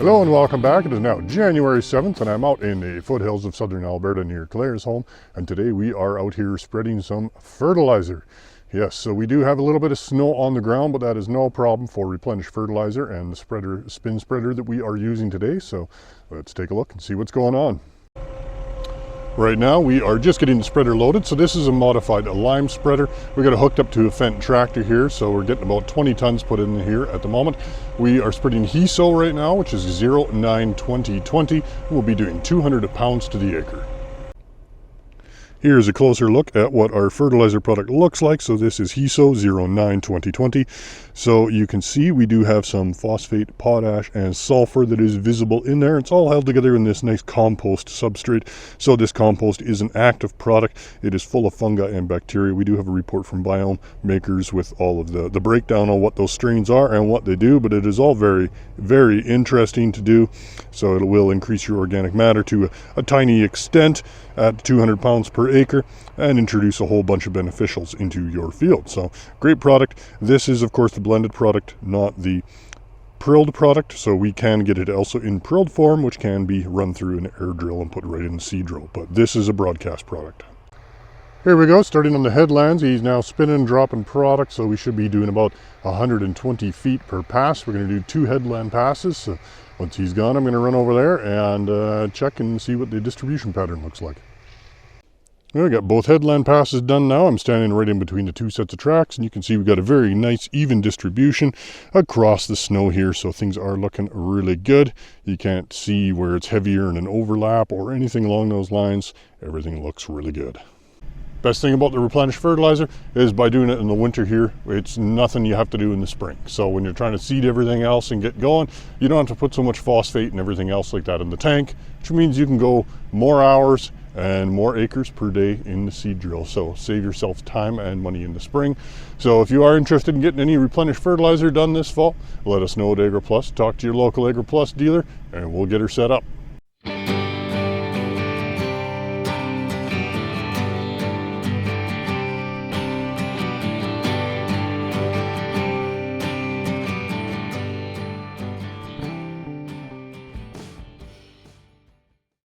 Hello and welcome back. It is now January 7th and I'm out in the foothills of southern Alberta near Claresholm, and today we are out here spreading some fertilizer. Yes, so we do have a little bit of snow on the ground, but that is no problem for Replenish Fertilizer and the spin spreader that we are using today. So let's take a look and see what's going on. Right now we are just getting the spreader loaded. So this is a modified lime spreader. We got it hooked up to a Fendt tractor here, so we're getting about 20 tons put in here at the moment. We are spreading HESO right now, which is 09-20-20. We'll be doing 200 pounds to the acre. Here's a closer look at what our fertilizer product looks like. So this is HESO 09-20-20. So you can see we do have some phosphate, potash, and sulfur that is visible in there. It's all held together in this nice compost substrate. So this compost is an active product. It is full of fungi and bacteria. We do have a report from biome makers with all of the breakdown on what those strains are and what they do, but it is all very, very interesting to do. So it will increase your organic matter to a tiny extent at 200 pounds per acre and introduce a whole bunch of beneficials into your field. So great product. This is of course the blended product, not the prilled product. So we can get it also in prilled form, which can be run through an air drill and put right in the seed drill. But this is a broadcast product. Here we go, starting on the headlands. He's now spinning and dropping product, so we should be doing about 120 feet per pass. We're going to do 2 headland passes. So once he's gone, I'm going to run over there and check and see what the distribution pattern looks like. We got both headland passes done now. I'm standing right in between the 2 sets of tracks, and you can see we've got a very nice even distribution across the snow here, so things are looking really good. You can't see where it's heavier in an overlap or anything along those lines. Everything looks really good. Best thing about the Replenish Fertilizer is by doing it in the winter here, it's nothing you have to do in the spring. So when you're trying to seed everything else and get going, you don't have to put so much phosphate and everything else like that in the tank, which means you can go more hours and more acres per day in the seed drill. So save yourself time and money in the spring. So if you are interested in getting any Replenish Fertilizer done this fall, let us know at AgriPlus. Talk to your local AgriPlus dealer and we'll get her set up.